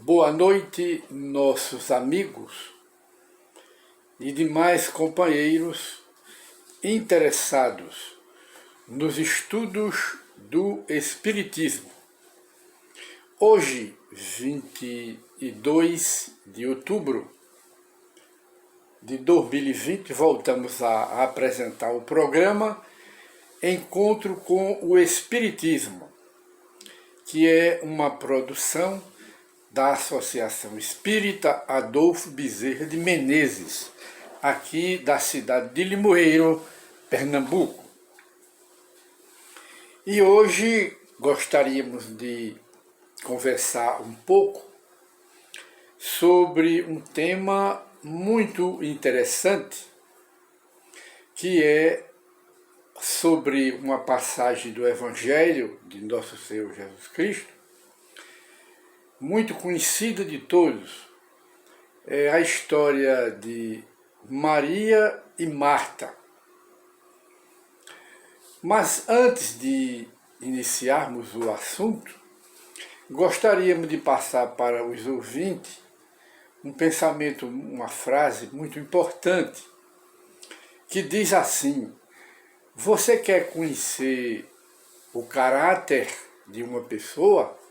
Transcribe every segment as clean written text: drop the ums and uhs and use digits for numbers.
Boa noite, nossos amigos e demais companheiros interessados nos estudos do Espiritismo. Hoje, 22 de outubro de 2020, voltamos a apresentar o programa Encontro com o Espiritismo, que é uma produção da Associação Espírita Adolfo Bezerra de Menezes, aqui da cidade de Limoeiro, Pernambuco. E hoje gostaríamos de conversar um pouco sobre um tema muito interessante, que é sobre uma passagem do Evangelho de Nosso Senhor Jesus Cristo, muito conhecida de todos. É a história de Maria e Marta. Mas antes de iniciarmos o assunto, gostaríamos de passar para os ouvintes um pensamento, uma frase muito importante, que diz assim: você quer conhecer o caráter de uma pessoa?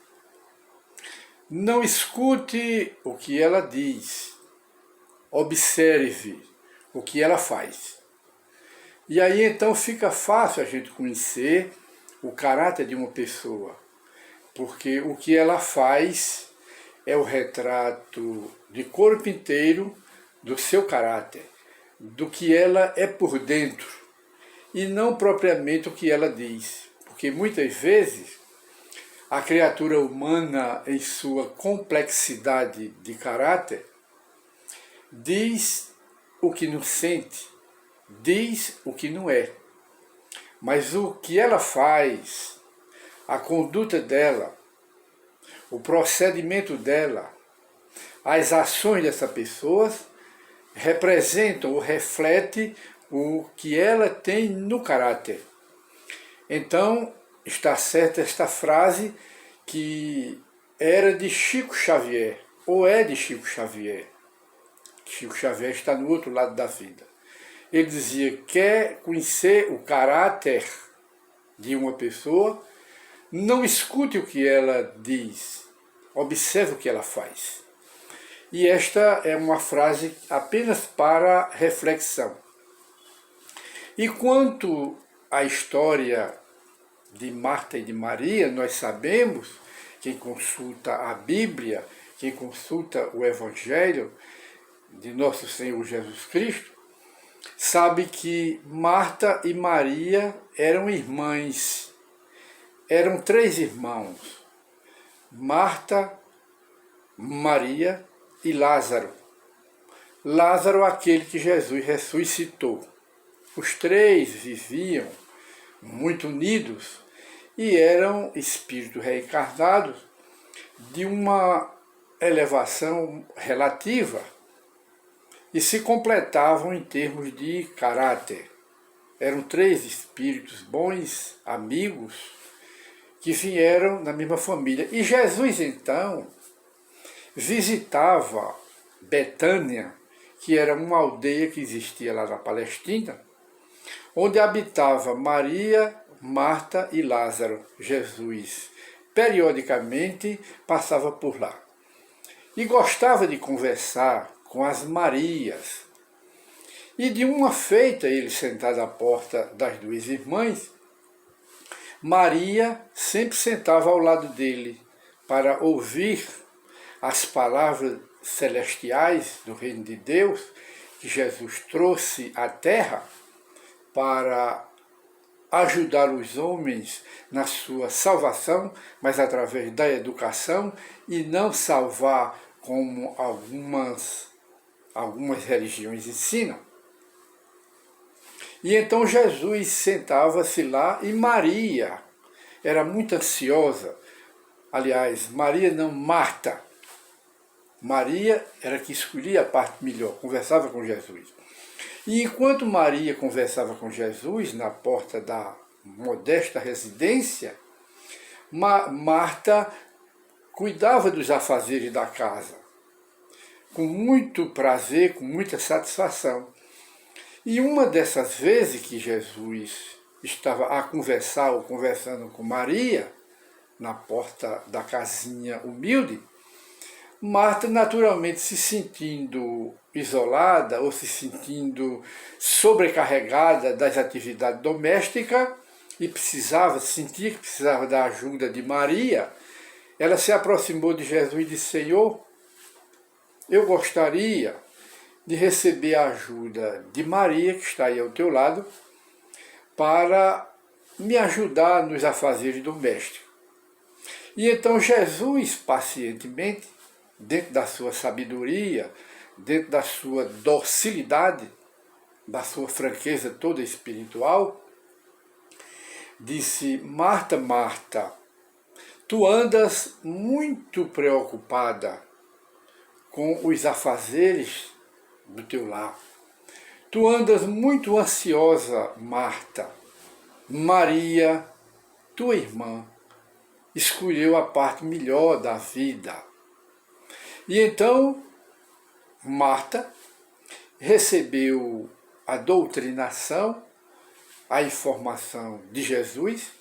Não escute o que ela diz, observe o que ela faz. E aí então fica fácil a gente conhecer o caráter de uma pessoa, porque o que ela faz é o retrato de corpo inteiro do seu caráter, do que ela é por dentro, e não propriamente o que ela diz, porque muitas vezes a criatura humana, em sua complexidade de caráter, diz o que não sente, diz o que não é. Mas o que ela faz, a conduta dela, o procedimento dela, as ações dessa pessoa representam ou refletem o que ela tem no caráter. Então, está certa esta frase que era de Chico Xavier, ou é de Chico Xavier. Chico Xavier está no outro lado da vida. Ele dizia: quer conhecer o caráter de uma pessoa, não escute o que ela diz, observe o que ela faz. E esta é uma frase apenas para reflexão. E quanto à história de Marta e de Maria, nós sabemos, quem consulta a Bíblia, quem consulta o Evangelho de Nosso Senhor Jesus Cristo, sabe que Marta e Maria eram irmãs, eram três irmãos: Marta, Maria e Lázaro. Lázaro, aquele que Jesus ressuscitou. Os três viviam muito unidos e eram espíritos reencarnados de uma elevação relativa e se completavam em termos de caráter. Eram três espíritos bons, amigos, que vieram na mesma família. E Jesus, então, visitava Betânia, que era uma aldeia que existia lá na Palestina, onde habitava Maria, Marta e Lázaro. Jesus, periodicamente, passava por lá. E gostava de conversar com as Marias. E de uma feita, ele sentado à porta das duas irmãs, Maria sempre sentava ao lado dele para ouvir as palavras celestiais do reino de Deus que Jesus trouxe à terra para ajudar os homens na sua salvação, mas através da educação, e não salvar como algumas religiões ensinam. E então Jesus sentava-se lá e Maria era muito ansiosa. Aliás, Maria não, Marta. Maria era que escolhia a parte melhor, conversava com Jesus. E enquanto Maria conversava com Jesus na porta da modesta residência, Marta cuidava dos afazeres da casa, com muito prazer, com muita satisfação. E uma dessas vezes que Jesus estava a conversar ou conversando com Maria, na porta da casinha humilde, Marta, naturalmente se sentindo isolada ou se sentindo sobrecarregada das atividades domésticas e sentia que precisava da ajuda de Maria, ela se aproximou de Jesus e disse: Senhor, eu gostaria de receber a ajuda de Maria, que está aí ao teu lado, para me ajudar nos afazeres domésticos. E então Jesus, pacientemente, dentro da sua sabedoria, dentro da sua docilidade, da sua franqueza toda espiritual, disse: Marta, Marta, tu andas muito preocupada com os afazeres do teu lar. Tu andas muito ansiosa, Marta. Maria, tua irmã, escolheu a parte melhor da vida. E então, Marta recebeu a doutrinação, a informação de Jesus,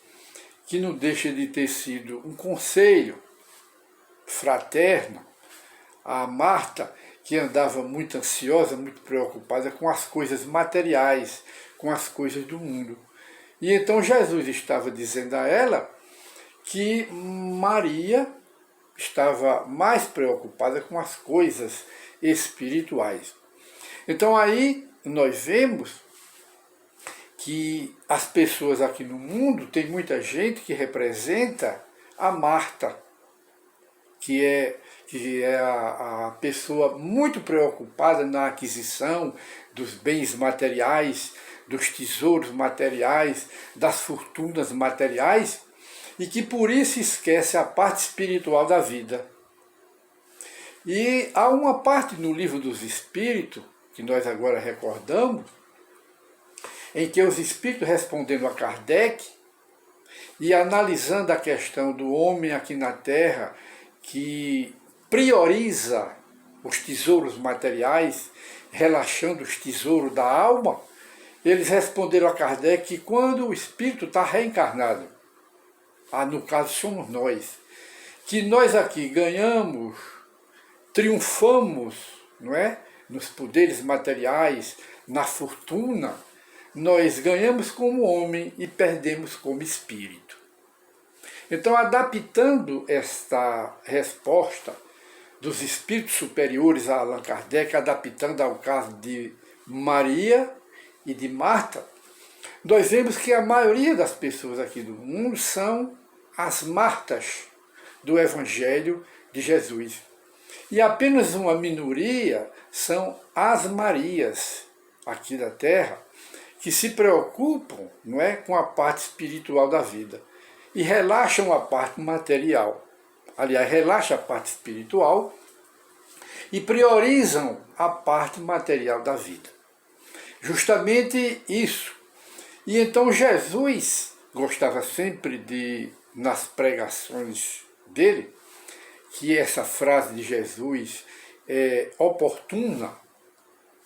que não deixa de ter sido um conselho fraterno a Marta, que andava muito ansiosa, muito preocupada com as coisas materiais, com as coisas do mundo. E então Jesus estava dizendo a ela que Maria estava mais preocupada com as coisas espirituais. Então aí nós vemos que as pessoas aqui no mundo, tem muita gente que representa a Marta, que é a pessoa muito preocupada na aquisição dos bens materiais, dos tesouros materiais, das fortunas materiais, e que por isso esquece a parte espiritual da vida. E há uma parte no Livro dos Espíritos, que nós agora recordamos, em que os Espíritos, respondendo a Kardec e analisando a questão do homem aqui na Terra, que prioriza os tesouros materiais, relaxando os tesouros da alma, eles responderam a Kardec que quando o espírito está reencarnado, no caso somos nós, que nós aqui ganhamos, triunfamos, não é? Nos poderes materiais, na fortuna, nós ganhamos como homem e perdemos como espírito. Então, adaptando esta resposta dos espíritos superiores a Allan Kardec, adaptando ao caso de Maria e de Marta, nós vemos que a maioria das pessoas aqui do mundo são as Martas do Evangelho de Jesus. E apenas uma minoria são as Marias aqui da Terra, que se preocupam, não é, com a parte espiritual da vida e relaxam a parte material. Aliás, relaxam a parte espiritual e priorizam a parte material da vida. Justamente isso. E então Jesus gostava sempre de, nas pregações dele, que essa frase de Jesus é oportuna,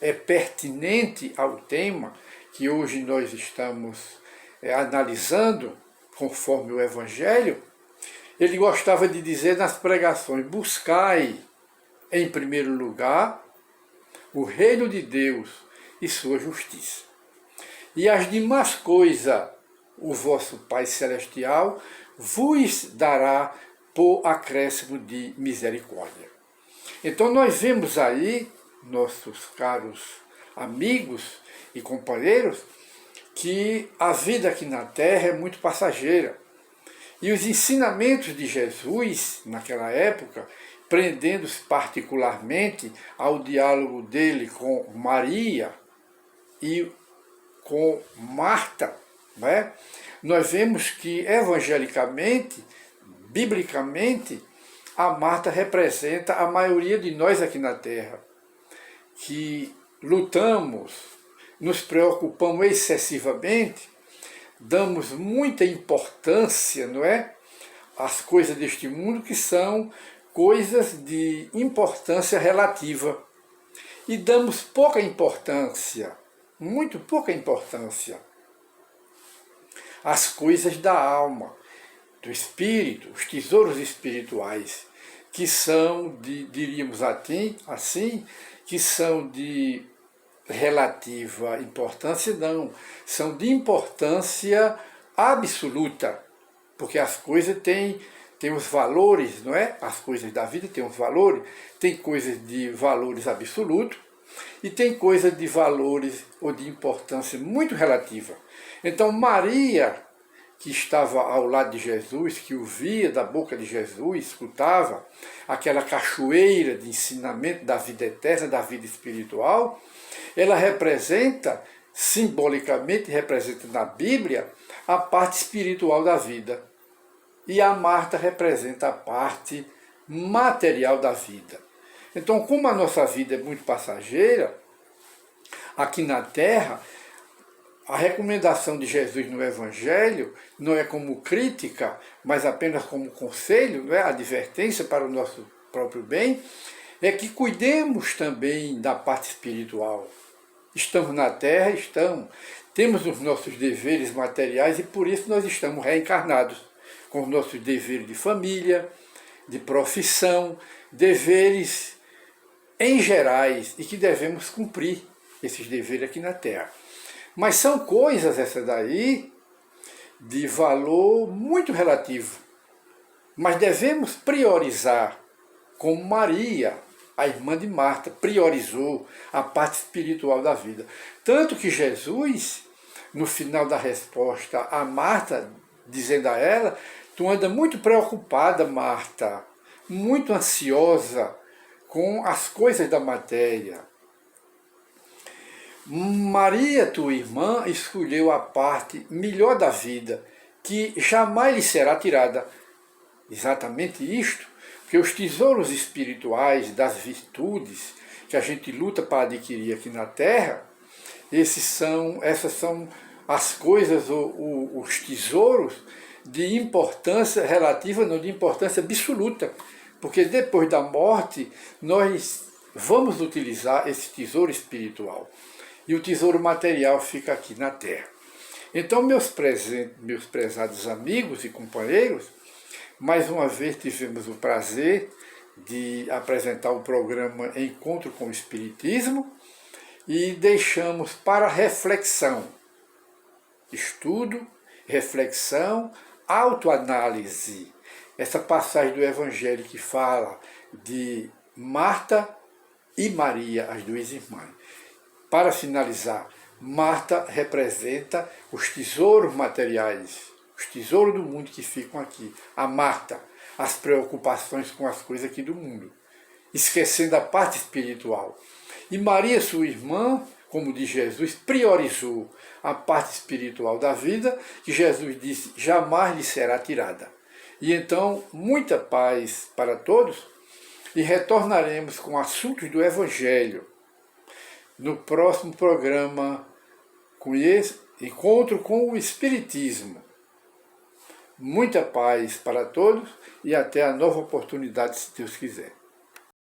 é pertinente ao tema que hoje nós estamos analisando, conforme o Evangelho. Ele gostava de dizer nas pregações: buscai, em primeiro lugar, o reino de Deus e sua justiça. E as demais coisas o vosso Pai Celestial vos dará por acréscimo de misericórdia. Então nós vemos aí, nossos caros amigos e companheiros, que a vida aqui na Terra é muito passageira. E os ensinamentos de Jesus, naquela época, prendendo-se particularmente ao diálogo dele com Maria e com Marta, né? Nós vemos que, evangelicamente, biblicamente, a Marta representa a maioria de nós aqui na Terra, que lutamos, nos preocupamos excessivamente, damos muita importância, não é, as coisas deste mundo que são coisas de importância relativa. E damos pouca importância, muito pouca importância, às coisas da alma, do espírito, os tesouros espirituais, que são diríamos assim, que são de relativa importância, não, são de importância absoluta, porque as coisas têm os valores, não é? As coisas da vida têm os valores, tem coisas de valores absolutos e tem coisas de valores ou de importância muito relativa. Então Maria, que estava ao lado de Jesus, que ouvia da boca de Jesus, escutava aquela cachoeira de ensinamento da vida eterna, da vida espiritual, ela representa, simbolicamente representa na Bíblia, a parte espiritual da vida. E a Marta representa a parte material da vida. Então, como a nossa vida é muito passageira, aqui na Terra, a recomendação de Jesus no Evangelho não é como crítica, mas apenas como conselho, não é? Advertência para o nosso próprio bem, é que cuidemos também da parte espiritual. Estamos na Terra, temos os nossos deveres materiais e por isso nós estamos reencarnados, com os nossos deveres de família, de profissão, deveres em gerais e que devemos cumprir esses deveres aqui na Terra. Mas são coisas essas daí de valor muito relativo. Mas devemos priorizar, como Maria, a irmã de Marta, priorizou a parte espiritual da vida. Tanto que Jesus, no final da resposta a Marta, dizendo a ela, tu anda muito preocupada, Marta, muito ansiosa com as coisas da matéria. Maria, tua irmã, escolheu a parte melhor da vida, que jamais lhe será tirada. Exatamente isto, porque os tesouros espirituais das virtudes que a gente luta para adquirir aqui na Terra, essas são as coisas, os tesouros de importância relativa, não de importância absoluta, porque depois da morte nós vamos utilizar esse tesouro espiritual. E o tesouro material fica aqui na Terra. Então, meus prezados amigos e companheiros, mais uma vez tivemos o prazer de apresentar o programa Encontro com o Espiritismo e deixamos para reflexão, estudo, reflexão, autoanálise, essa passagem do Evangelho que fala de Marta e Maria, as duas irmãs. Para finalizar, Marta representa os tesouros materiais, os tesouros do mundo que ficam aqui. A Marta, as preocupações com as coisas aqui do mundo, esquecendo a parte espiritual. E Maria, sua irmã, como diz Jesus, priorizou a parte espiritual da vida, que Jesus disse, jamais lhe será tirada. E então, muita paz para todos, e retornaremos com assuntos do Evangelho no próximo programa, com esse Encontro com o Espiritismo. Muita paz para todos e até a nova oportunidade, se Deus quiser.